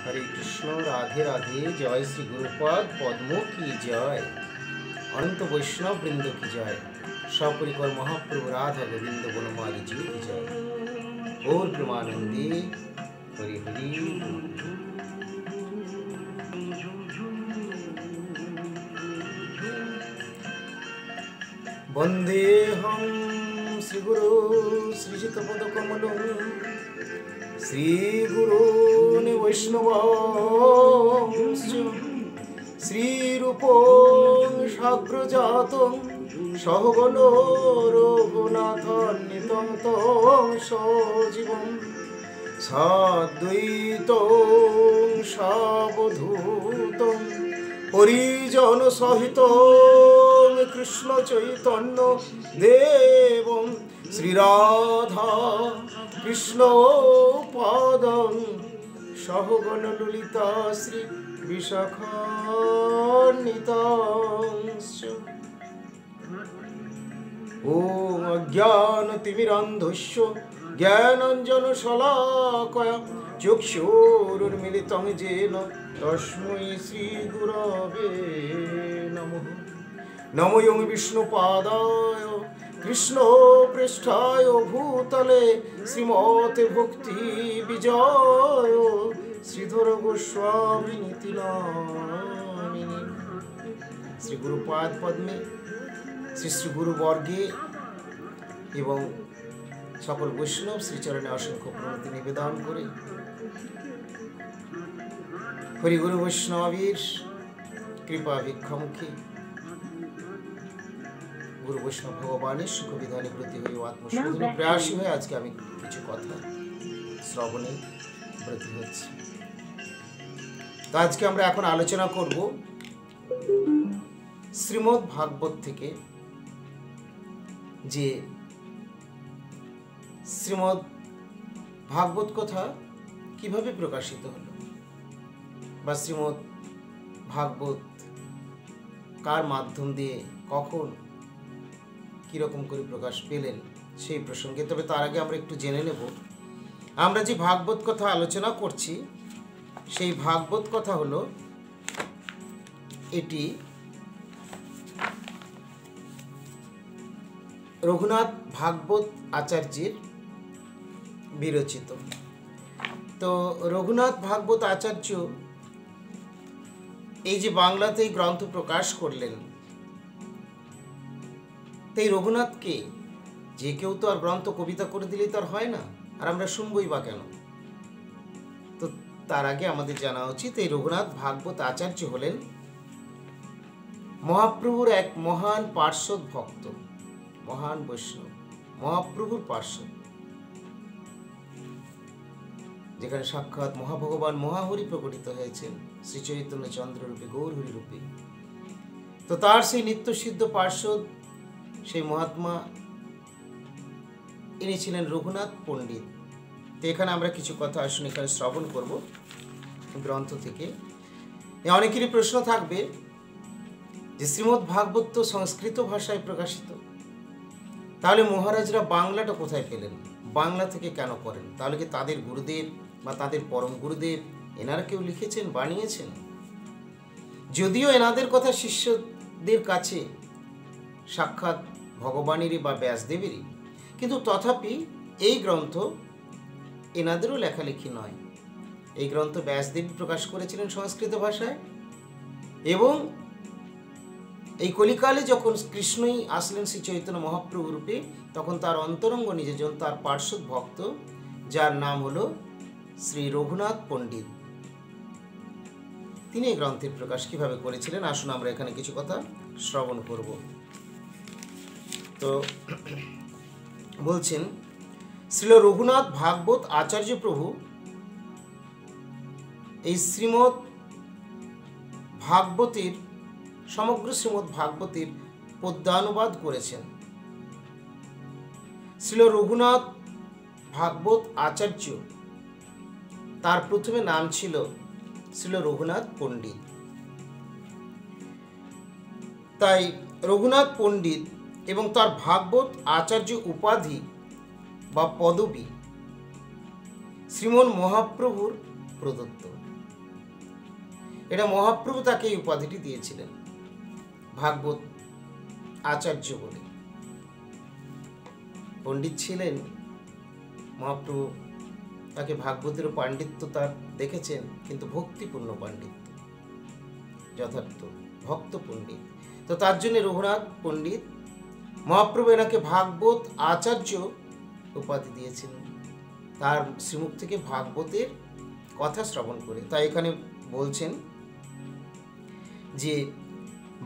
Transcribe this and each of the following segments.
हरे कृष्ण राधे राधे। जय श्री गुरुपाद पद्म की जय। अनंत वैष्णव वृंद की जय। सपरिकर महाप्रभु राधा गोविंद बनमाली जी की जय। और प्रेमानंदी हरि हरि। वंदेहं श्रीगुरु श्रीजितपदकमलं श्रीगुरून् वैष्णवांश्च श्रीरूपं साग्रजातं सहगणो रघुनाथान्वितं तं सजीवं साद्वैतं सावधूतं परिजन सहित कृष्ण चैतन्य देवं श्रीराधा कृष्ण पादं सहगण ललिता श्री विशाखान्वितांश्च। ॐ अज्ञानतिमिरान्धस्य ज्ञानाञ्जनशलाकया चक्षुरुन्मीलितं येन तस्मै श्रीगुरवे नमः। नमो यं विष्णुपादाय कृष्णप्रेष्ठाय भूतले श्रीमते भक्ति विजय श्रीधर गोस्वामी नीति नामिने। श्री गुरुपाद पद्मे श्री श्री गुरुवर्गे एवं सकल वैष्णव श्रीचरणे असंख्य प्रणति निवेदन करे हरिगुरु वैष्णवेर कृपा भिक्षामुखे गुरु वैष्णव भगवान सुख विधाने ब्रती हुए आत्मशोधने प्रयासी हुए आज के आमी किछु कथा श्रवणे ब्रती होच्छी। तो आज के आमरा एखन आलोचना करब श्रीमद् भागवत थेके जे श्रीमद् भागवत कथा किभाबे प्रकाशित हलो बा श्रीमद् भागवत कार माध्यम दिए कखन किरकम करे प्रकाश पेलेन सेई प्रसंगे। तबे तार आगे आमरा एकटु जेने नेब आमरा जे भागवत कथा आलोचना करछि सेई भागवत कथा हलो एटी रघुनाथ भागवत आचार्येर विरचित। तो रघुनाथ भागवत आचार्य এই যে বাংলাতে গ্রন্থ প্রকাশ করলেন তাই রঘুনাথকে যে কেউ তো আর গ্রন্থ কবিতা করে দিলেই তার হয় না, আর আমরা শুনবই বা কেন। তো তার আগে আমাদের জানা উচিত এই রঘুনাথ ভাগবত আচার্য হলেন মহাপ্রভুর এক মহান পার্শ্বদ ভক্ত, মহান বৈষ্ণব, মহাপ্রভুর পার্শ্বদ, যেখানে সাক্ষাৎ মহাভগবান মহাহরি প্রকটিত হয়েছেন শ্রী চৈতন্য চন্দ্র রূপে গৌর হরি রূপে। তো তার সেই নিত্যসিদ্ধ পার্শ্বদ সেই মহাত্মা ইনি ছিলেন রঘুনাথ পণ্ডিত। তো এখানে আমরা কিছু কথা আসুন এখানে শ্রবণ করব গ্রন্থ থেকে। অনেকেরই প্রশ্ন থাকবে যে শ্রীমদ্ ভাগবত তো সংস্কৃত ভাষায় প্রকাশিত, তাহলে মহারাজরা বাংলাটা কোথায় পেলেন, বাংলা থেকে কেন করেন? তাহলে কি তাদের গুরুদেব বা তাদের পরম গুরুদেব এনারা কেউ লিখেছেন, বানিয়েছেন? যদিও এনাদের কথা শিষ্যদের কাছে সাক্ষাৎ ভগবানেরই বা ব্যাসদেবেরই, কিন্তু তথাপি এই গ্রন্থ এনাদেরও লেখালেখি নয়। এই গ্রন্থ ব্যাসদেব প্রকাশ করেছিলেন সংস্কৃত ভাষায়, এবং এই কলিকালে যখন কৃষ্ণই আসলেন শ্রী চৈতন্য মহাপ্রভু রূপে, তখন তার অন্তরঙ্গ নিজেজন তার পার্শ্বদ ভক্ত যার নাম হলো শ্রী রঘুনাথ পণ্ডিত, তিনি এই গ্রন্থের প্রকাশ কিভাবে করেছিলেন আসুন আমরা এখানে কিছু কথা শ্রবণ করব। তো বলছেন শ্রীল রঘুনাথ ভাগবত আচার্য প্রভু এই শ্রীমদ্ ভাগবতের সমগ্র শ্রীমদ্ ভাগবতের পদ্যানুবাদ করেছেন। শ্রীল রঘুনাথ ভাগবত আচার্য তার প্রথমে নাম ছিল শ্রীল রঘুনাথ পণ্ডিত। তাই রঘুনাথ পণ্ডিত এবং তার ভাগবত আচার্য উপাধি বা পদবী শ্রীমন মহাপ্রভুর প্রদত্ত। এটা মহাপ্রভু তাকে এই উপাধিটি দিয়েছিলেন, ভাগবত আচার্য বলে। পণ্ডিত ছিলেন মহাপ্রভু, তাকে ভাগবতের পাণ্ডিত্য তার দেখেছেন, কিন্তু ভক্তিপূর্ণ পাণ্ডিত্য, যথার্থ ভক্ত পণ্ডিত। তো তার জন্য রঘুনাথ পণ্ডিত মহাপ্রভু এনাকে ভাগবত আচার্য উপাধি দিয়েছেন, তার শ্রীমুখ থেকে ভাগবতের কথা শ্রবণ করে। তাই এখানে বলছেন যে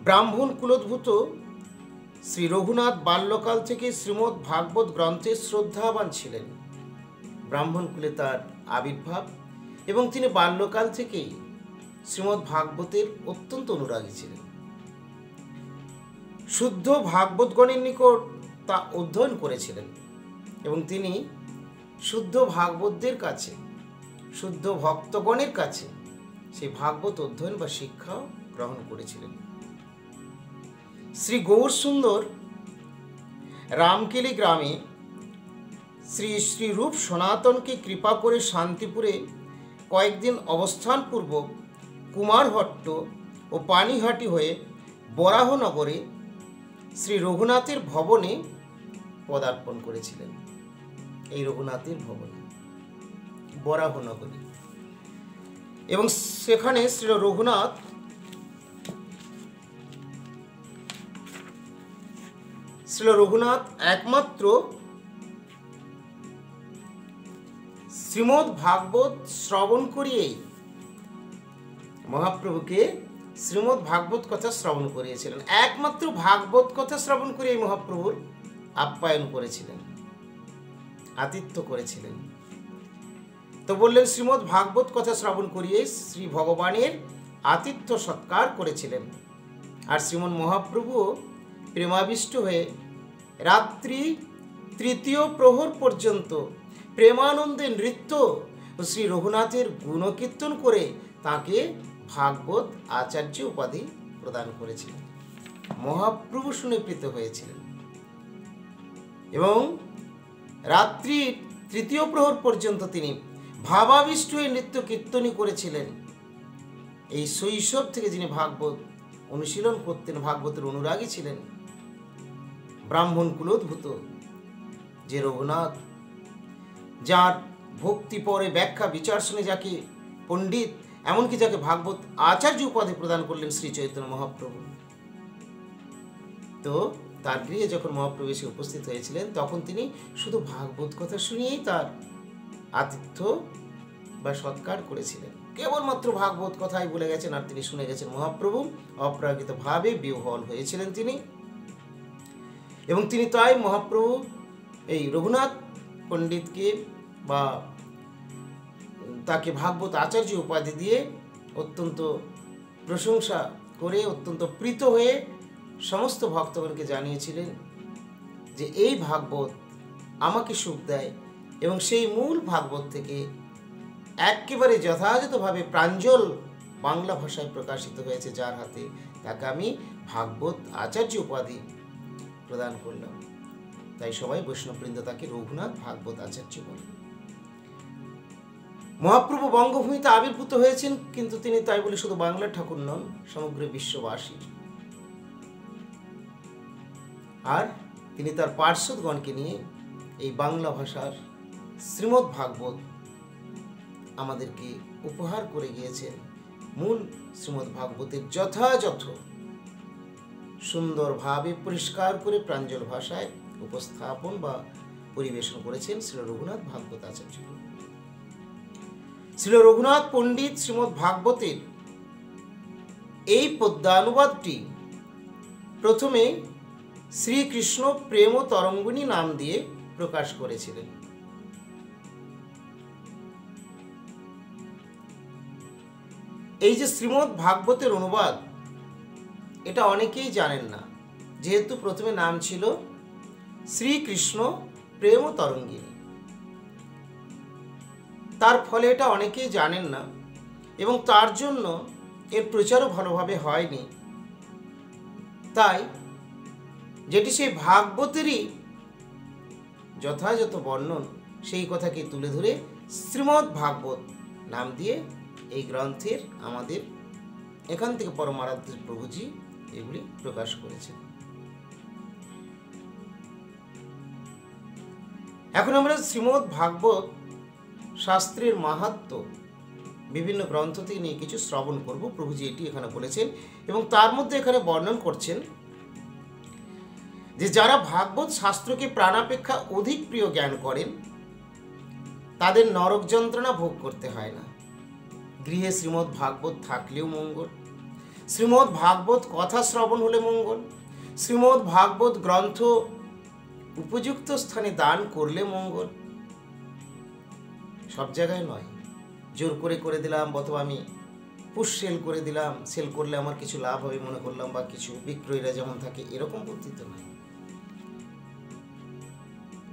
ব্রাহ্মণ কুলোদ্ভূত শ্রী রঘুনাথ বাল্যকাল থেকে শ্রীমদ্ ভাগবত গ্রন্থের শ্রদ্ধাবান ছিলেন। ব্রাহ্মণ কুলে তার আবির্ভাব এবং তিনি বাল্যকাল থেকেই শ্রীমদ্ ভাগবতের অত্যন্ত অনুরাগী ছিলেন। শুদ্ধ ভাগবতগণের নিকট তা অধ্যয়ন করেছিলেন এবং তিনি শুদ্ধ ভাগবতদের কাছে, শুদ্ধ ভক্তগণের কাছে সেই ভাগবত অধ্যয়ন বা শিক্ষা গ্রহণ করেছিলেন। শ্রী গৌর সুন্দর রামকেলি গ্রামে শ্রী শ্রী রূপ সনাতনকে কৃপা করে শান্তিপুরে কয়েকদিন অবস্থানপূর্বক কুমারহট্ট ও পানিহাটি হয়ে বরাহনগরে শ্রী রঘুনাথের ভবনে পদার্পণ করেছিলেন। এই রঘুনাথের ভবনে বরাহনগরে, এবং সেখানে শ্রী রঘুনাথ একমাত্র শ্রীমদ্ ভাগবত শ্রবণ করিয়েই মহাপ্রভুকে শ্রীমদ্ ভাগবত কথা শ্রবণ করিয়েছিলেন। একমাত্র ভাগবত কথা শ্রবণ করিয়েই মহাপ্রভুর আপ্যায়ন করেছিলেন, আতিথ্য করেছিলেন। তো বললেন শ্রীমদ্ ভাগবত কথা শ্রবণ করিয়ে শ্রী ভগবানের আতিথ্য সৎকার করেছিলেন। আর শ্রীমন মহাপ্রভু প্রেমাবিষ্ট হয়ে রাত্রি তৃতীয় প্রহর পর্যন্ত প্রেমানন্দে নৃত্য ও শ্রী রঘুনাথের গুণকীর্তন করে তাকে ভাগবত আচার্য উপাধি প্রদান করেছিলেন। মহাপ্রভু শুনে প্রীত হয়েছিলেন এবং রাত্রি তৃতীয় প্রহর পর্যন্ত তিনি ভাবাবিষ্ট হয়ে নৃত্য কীর্তনই করেছিলেন। এই শৈশব থেকে যিনি ভাগবত অনুশীলন করতেন, ভাগবতের অনুরাগী ছিলেন, ব্রাহ্মণ কুলোদ্ভূত যে রঘুনাথ, যার ভক্তি পরে ব্যাখ্যা বিচার শুনে যাকে পণ্ডিত, এমনকি যাকে ভাগবত আচার্য উপাধি প্রদান করলেন শ্রী চৈতন্য মহাপ্রভু। তো তার গৃহে যখন মহাপ্রভু এসে উপস্থিত হয়েছিলেন, তখন তিনি শুধু ভাগবত কথা শুনিয়েই তার আতিথ্য বা সৎকার করেছিলেন। কেবলমাত্র ভাগবত কথাই বলে গেছেন আর তিনি শুনে গেছেন। মহাপ্রভু অপ্রাকৃতভাবে বিহ্বল হয়েছিলেন তিনি, এবং তিনি তাই মহাপ্রভু এই রঘুনাথ পণ্ডিতকে বা তাকে ভাগবত আচার্য উপাধি দিয়ে অত্যন্ত প্রশংসা করে, অত্যন্ত প্রীত হয়ে সমস্ত ভক্তগণকে জানিয়েছিলেন যে এই ভাগবত আমাকে সুখ দেয়, এবং সেই মূল ভাগবত থেকে একেবারে যথাযথভাবে প্রাঞ্জল বাংলা ভাষায় প্রকাশিত হয়েছে যার হাতে, তাকে আমি ভাগবত আচার্য উপাধি প্রদান করলাম। তাই সবাই বৈষ্ণববৃন্দ তাকে রঘুনাথ ভাগবত আচার্য বলে। মহাপ্রভু বঙ্গভূমিতে আবির্ভূত হয়েছেন, কিন্তু তিনি তাই বলে শুধু বাংলার ঠাকুর নন, সমগ্র বিশ্ববাসীর। আর তিনি তার পার্শ্বদগণকে নিয়ে এই বাংলা ভাষার শ্রীমদ্ ভাগবত আমাদেরকে উপহার করে গিয়েছেন। মূল শ্রীমদ্ ভাগবতের যথাযথ সুন্দরভাবে পরিষ্কার করে প্রাঞ্জল ভাষায় উপস্থাপন বা পরিবেশন করেছেন শ্রী রঘুনাথ ভাগবত আচার্য। শ্রী রঘুনাথ পণ্ডিত শ্রীমদ্ ভাগবতের এই পদ্যানুবাদটি প্রথমে শ্রীকৃষ্ণ প্রেম তরঙ্গিনী নাম দিয়ে প্রকাশ করেছিলেন। এই যে শ্রীমদ্ ভাগবতের অনুবাদ, এটা অনেকেই জানেন না, যেহেতু প্রথমে নাম ছিল শ্রীকৃষ্ণ প্রেম তরঙ্গিনী। তার ফলে এটা অনেকেই জানেন না, এবং তার জন্য এর প্রচারও ভালোভাবে হয়নি। তাই যেটি সেই ভাগবতেরই যথাযথ বর্ণন, সেই কথাকে তুলে ধরে শ্রীমদ্ ভাগবত নাম দিয়ে এই গ্রন্থের আমাদের এখান থেকে পরমারাধ্য প্রভুজি এগুলি প্রকাশ করেছেন। এখন আমরা শ্রীমদ্ ভাগবত শাস্ত্রের মাহাত্ম্য বিভিন্ন গ্রন্থ থেকে নিয়ে কিছু শ্রবণ করব। প্রভুজি এটি এখানে বলেছেন এবং তার মধ্যে এখানে বর্ণন করছেন যে যারা ভাগবত শাস্ত্রকে প্রাণাপেক্ষা অধিক প্রিয় জ্ঞান করেন তাদের নরক যন্ত্রণা ভোগ করতে হয় না। গৃহে শ্রীমদ্ ভাগবত থাকলেও মঙ্গল, শ্রীমদ্ ভাগবত কথা শ্রবণ হলে মঙ্গল, শ্রীমদ্ ভাগবত গ্রন্থ উপযুক্ত স্থানে দান করলে মঙ্গল। সব জায়গায় নয়, জোর করে দিলাম, অথবা আমি পুশ সেল করে দিলাম, সেল করলে আমার কিছু লাভ হবে মনে করলাম, বা কিছু বিক্রয়ীরা যেমন থাকে এরকম বুদ্ধি তো নয়।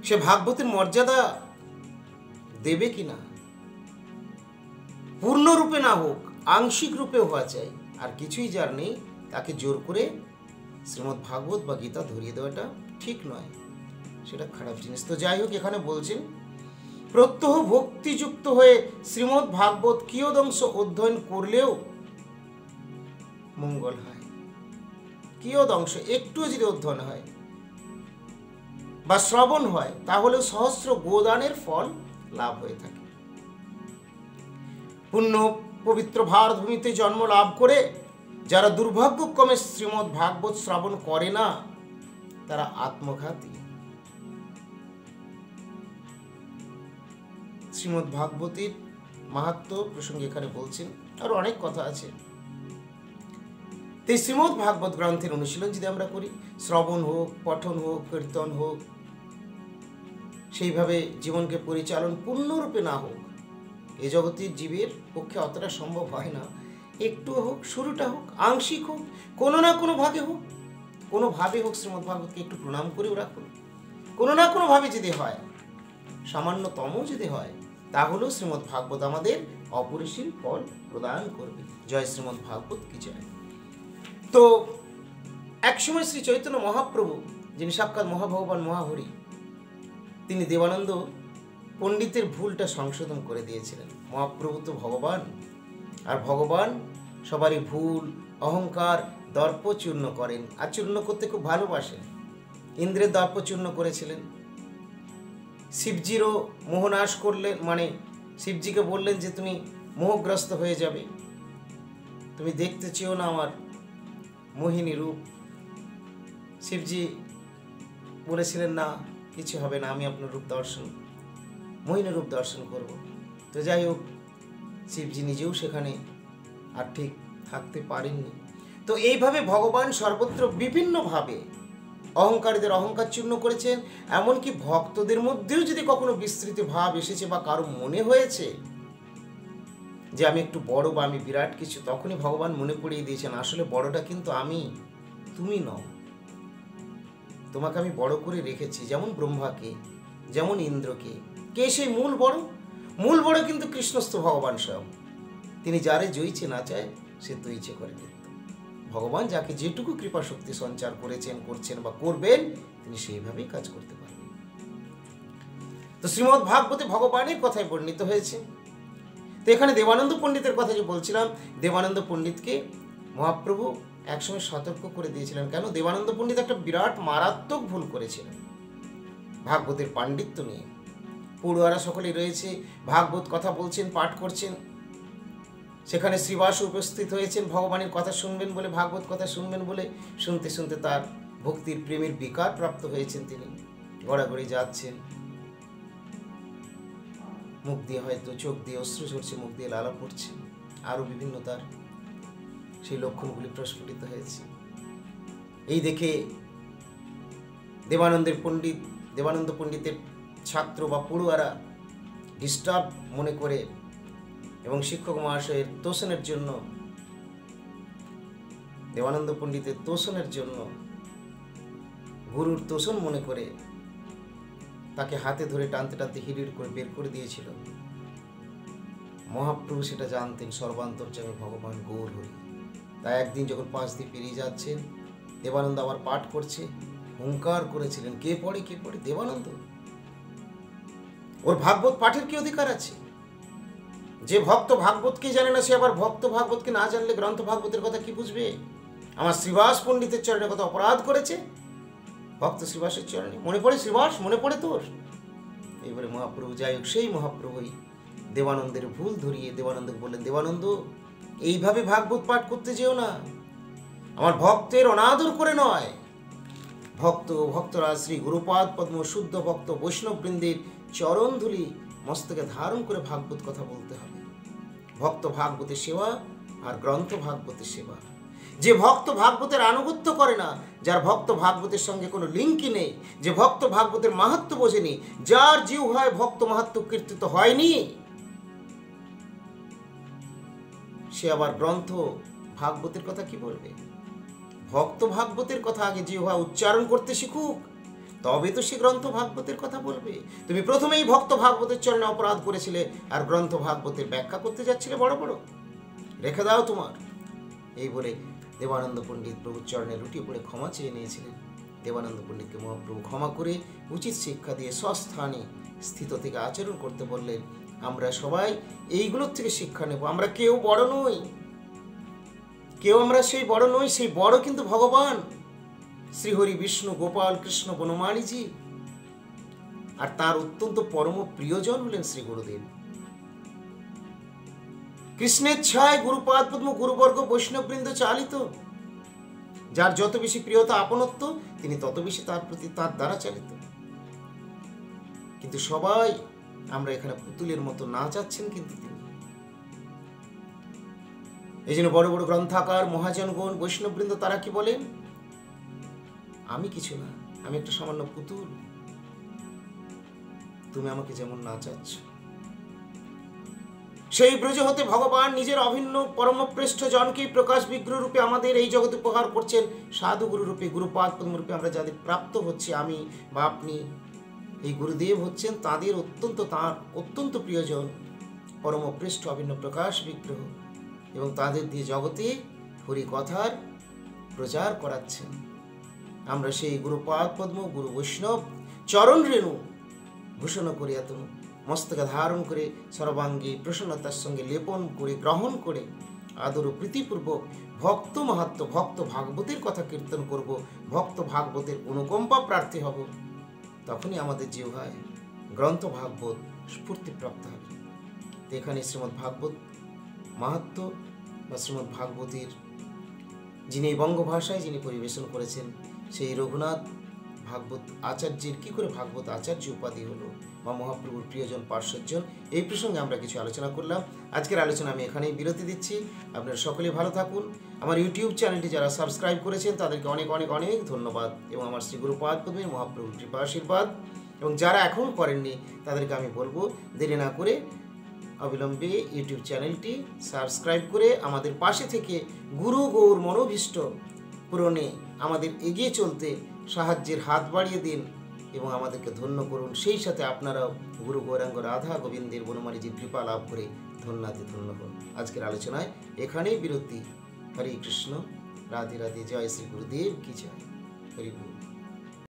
সে ভাগবতের মর্যাদা দেবে কিনা, পূর্ণরূপে না হোক আংশিক রূপে হওয়া চাই, আর কিছুই যার নেই তাকে জোর করে শ্রীমদ্ ভাগবত বা গীতা ধরিয়ে দেওয়াটা ঠিক নয়, সেটা খারাপ জিনিস। তো যাই হোক, এখানে বলছেন প্রত্যহ ভক্তিযুক্ত হয়ে শ্রীমদ্ ভাগবত কিয়দংশ অধ্যয়ন করলেও মঙ্গল হয়। কিয়দংশ একটুও যদি অধ্যয়ন হয় বা শ্রবণ হয় তাহলে সহস্র গোদানের ফল লাভ হয়ে থাকে। পুণ্য পবিত্র ভারতভূমিতে জন্ম লাভ করে যারা দুর্ভাগ্যক্রমে শ্রীমদ্ ভাগবত শ্রবণ করে না তারা আত্মঘাতী। শ্রীমদ্ ভাগবতের মাহাত্ম্য প্রসঙ্গে এখানে বলছেন, আর অনেক কথা আছে। এই শ্রীমদ্ ভাগবত গ্রন্থের অনুশীলন যদি আমরা করি, শ্রবণ হোক, পঠন হোক, কীর্তন হোক, সেইভাবে জীবনকে পরিচালন পূর্ণরূপে না হোক, এ জগতের জীবের পক্ষে অতটা সম্ভব হয় না। একটু হোক, শুরুটা হোক, আংশিক হোক, কোনো না কোনো ভাগে হোক, কোনোভাবে হোক শ্রীমদ্ ভাগবতকে একটু প্রণাম করেও রাখুন। কোনো না কোনোভাবে যদি হয়, সামান্যতম যদি হয়, তাহলেও শ্রীমদ্ ভাগবত আমাদের অপরিসীম ফল প্রদান করবে। জয় শ্রীমদ্ ভাগবত কি জয়। তো একসময় শ্রী চৈতন্য মহাপ্রভু, যিনি সাক্ষাৎ মহাভগবান মহাহরি, তিনি দেবানন্দ পণ্ডিতের ভুলটা সংশোধন করে দিয়েছিলেন। মহাপ্রভু তো ভগবান, আর ভগবান সবারই ভুল, অহংকার, দর্প চূর্ণ করেন, আর চূর্ণ করতে খুব ভালোবাসেন। ইন্দ্রের দর্প চূর্ণ করেছিলেন, শিবজিরও মোহনাশ করলেন, মানে শিবজিকে বললেন যে তুমি মোহগ্রস্ত হয়ে যাবে, তুমি দেখতে চেও না আমার মোহিনী রূপ। শিবজি বলেছিলেন না, কিছু হবে না, আমি আপনার রূপ দর্শন, মোহিনী রূপ দর্শন করব। তো যাই হোক, শিবজি নিজেও সেখানে আর ঠিক থাকতে পারেননি। তো এইভাবে ভগবান সর্বত্র বিভিন্নভাবে অহংকারীদের অহংকার চূর্ণ করেছেন। এমনকি ভক্তদের মধ্যেও যদি কখনো বিস্তৃত ভাব এসেছে বা কারো মনে হয়েছে যে আমি একটু বড় বা আমি বিরাট কিছু, তখনই ভগবান মনে পড়িয়ে দিয়েছেন আসলে বড়টা কিন্তু আমি, তুমি নও। তোমাকে আমি বড় করে রেখেছি, যেমন ব্রহ্মাকে, যেমন ইন্দ্রকে। কে সেই মূল বড়? মূল বড় কিন্তু কৃষ্ণস্থ ভগবান স্বয়ং। তিনি যারে জয়িছে না চায় সে তৈছে করে নিত। ভগবান যাকে যেটুকু কৃপা শক্তি সঞ্চার করেছেন, করছেন বা করবেন, তিনি সেইভাবেই কাজ করতে পারবেন। তো শ্রীমদ্ ভাগবতে ভগবানের কথাই বর্ণিত হয়েছে। তো এখানে দেবানন্দ পণ্ডিতের কথা যে বলছিলাম, দেবানন্দ পণ্ডিতকে মহাপ্রভু একসময় সতর্ক করে দিয়েছিলেন। কেন? দেবানন্দ পণ্ডিত একটা বিরাট মারাত্মক ভুল করেছিলেন ভাগবতের পাণ্ডিত্য নিয়ে। পড়ুয়ারা সকলেই রয়েছে, ভাগবত কথা বলছেন, পাঠ করছেন, সেখানে শ্রীবাস উপস্থিত হয়েছেন ভগবানের কথা শুনবেন বলে, ভাগবত কথা শুনবেন বলে। শুনতে শুনতে তার ভক্তির প্রেমের বিকার প্রাপ্ত হয়েছেন, তিনি গড়াগড়ি যাচ্ছেন, মুখ দিয়ে হয়তো চোখ দিয়ে অশ্রু ঝরছে, মুখ দিয়ে লালা পড়ছে, আরো বিভিন্ন তার সেই লক্ষণগুলি প্রস্ফুটিত হয়েছে। এই দেখে দেবানন্দ পণ্ডিতের ছাত্র বা পড়ুয়ারা ডিস্টার্ব মনে করে এবং শিক্ষক মহাশয়ের তোষণের জন্য, দেবানন্দ পণ্ডিতের তোষণের জন্য, গুরুর তোষণ মনে করে তাকে হাতে ধরে টানতে টানতে হিড়িড় করে বের করে দিয়েছিল। মহাপ্রভু সেটা জানতেন, সর্বান্তর্যামী ভগবান গৌর হরি। তাই একদিন যখন 5 দিয়ে পেরিয়ে যাচ্ছেন, দেবানন্দ আবার পাঠ করছে, হুঙ্কার করেছিলেন, কে পড়ে কে পড়ে? দেবানন্দ। ওর ভাগবত পাঠের কি অধিকার আছে? যে ভক্ত ভাগবতকে জানে না সে আবার ভক্ত ভাগবতকে না জানলে গ্রন্থ ভাগবতের কথা কি বুঝবে? আমার শ্রীবাস পণ্ডিতের চরণে কত অপরাধ করেছে ভক্ত শ্রীবাসের চরণে। মনে পড়ে শ্রীবাস? মনে পড়ে তোর? এইবারে মহাপ্রভু যাই হোক, সেই মহাপ্রভুই দেবানন্দের ভুল ধরিয়ে দেবানন্দকে বললেন, দেবানন্দ এইভাবে ভাগবত পাঠ করতে যেও না, আমার ভক্তের অনাদর করে নয়। ভক্তরা শ্রী গুরুপাদ পদ্ম শুদ্ধ ভক্ত বৈষ্ণববৃন্দের চরণ ধুলি মস্তকে ধারণ করে ভাগবত কথা বলতে হবে। ভক্ত ভাগবতের সেবা আর গ্রন্থ ভাগবতের সেবা। যে ভক্ত ভাগবতের আনুগত্য করে না, যার ভক্ত ভাগবতের সঙ্গে কোনো লিঙ্কই নেই, যে ভক্ত ভাগবতের মাহাত্ম্য বোঝেনি, যার জিহ্বায় ভক্ত মাহাত্ম্য কীর্তিত হয়নি, সে আবার গ্রন্থ ভাগবতের কথা কি বলবে? ভক্ত ভাগবতের কথা আগে জিহ্বা উচ্চারণ করতে শিখুক, তবে তো সে গ্রন্থ ভাগবতের কথা বলবে। তুমি প্রথমেই ভক্ত ভাগবতের চরণে অপরাধ করেছিলে আর গ্রন্থ ভাগবতের ব্যাখ্যা করতে যাচ্ছিলে বড় বড়। রেখে দাও তোমার। এই বলে দেবানন্দ পণ্ডিত প্রভুর চরণে লুটিয়ে পড়ে ক্ষমা চেয়ে নিয়েছিলেন। দেবানন্দ পণ্ডিতকে মহাপ্রভু ক্ষমা করে উচিত শিক্ষা দিয়ে স্বস্থানে স্থিত থেকে আচরণ করতে বললেন। আমরা সবাই এইগুলোর থেকে শিক্ষা নেব। আমরা কেউ বড় নই, কেউ আমরা সেই বড় নই, সেই বড় কিন্তু ভগবান শ্রীহরি বিষ্ণু গোপাল কৃষ্ণ বনমালীজি, আর তার অত্যন্ত পরম প্রিয়জন হলেন শ্রী গুরুদেব। কৃষ্ণের ছায় গুরুপাদ পদ্ম গুরুবর্গ বৈষ্ণববৃন্দ চালিত। যার যত বেশি প্রিয়তা আপনত্ব, তিনি তত বেশি তার প্রতি তার দ্বারা চালিত। কিন্তু সবাই আমরা এখানে পুতুলের মতো নাচাচ্ছেন, কিন্তু তিনি। এই জন্য বড় বড় গ্রন্থাকার মহাজনগণ বৈষ্ণববৃন্দ তারা কি বলেন? আমি কিছু না, আমি একটা সামান্য পুতুল, তুমি আমাকে যেমন নাচাচ্ছ। সেই ব্রজ হতে ভগবান নিজের অভিন্ন পরমপ্রেষ্ঠ জনকেই প্রকাশ বিগ্রহ রূপে আমাদের এই জগতে উপহার করছেন। সাধু গুরু রূপে, গুরুপাদ পদ্ম রূপে আমরা যাদের প্রাপ্ত হচ্ছে, আমি বা আপনি, এই গুরুদেব হচ্ছেন তাঁর অত্যন্ত প্রিয়জন, পরমপ্রেষ্ঠ অভিন্ন প্রকাশ বিগ্রহ, এবং তাদের দিয়ে জগতে হরি কথার প্রচার করাচ্ছেন। আমরা সেই গুরুপাদ পদ্ম গুরু বৈষ্ণব চরণ রেণু ভূষণ করে এত মস্তকে ধারণ করে সর্বাঙ্গে প্রসন্নতার সঙ্গে লেপন করে গ্রহণ করে আদর ও প্রীতিপূর্বক ভক্ত মাহাত্ম ভক্ত ভাগবতের কথা কীর্তন করব, ভক্ত ভাগবতের অনুকম্পা প্রার্থী হব। তখনই আমাদের জিহ্বায় গ্রন্থ ভাগবত স্ফূর্তিপ্রাপ্ত হবে। এখানে শ্রীমদ্ ভাগবত মাহাত্ম বা শ্রীমদ্ ভাগবতের যিনি বঙ্গভাষায় যিনি পরিবেশন করেছেন, সেই রঘুনাথ ভাগবত আচার্যের কি করে ভাগবত আচার্য উপাধি হলো বা মহাপ্রভুর প্রিয়জন পার্শ্বজন, এই প্রসঙ্গে আমরা কিছু আলোচনা করলাম। আজকের আলোচনা আমি এখানেই বিরতি দিচ্ছি। আপনারা সকলে ভালো থাকুন। আমার ইউটিউব চ্যানেলটি যারা সাবস্ক্রাইব করেছেন তাদেরকে অনেক অনেক অনেক ধন্যবাদ, এবং আমার শ্রী গুরুপাদ পদ্মে মহাপ্রভুর কৃপা আশীর্বাদ। এবং যারা এখন করেননি তাদেরকে আমি বলবো, দেরি না করে অবিলম্বে ইউটিউব চ্যানেলটি সাবস্ক্রাইব করে আমাদের পাশে থেকে গুরু গৌর মনোভীষ্ট পূরণে আমাদের এগিয়ে চলতে সাহায্যের হাত বাড়িয়ে দিন এবং আমাদেরকে ধন্য করুন। সেই সাথে আপনারাও গুরু গৌরাঙ্গ রাধা গোবিন্দের বনমালীজির কৃপা লাভ করে ধন্যাতে ধন্য হন। আজকের আলোচনায় এখানেই বিরতি। হরে কৃষ্ণ, রাধে রাধে, জয় শ্রী গুরুদেব কি জয়। হরি বল।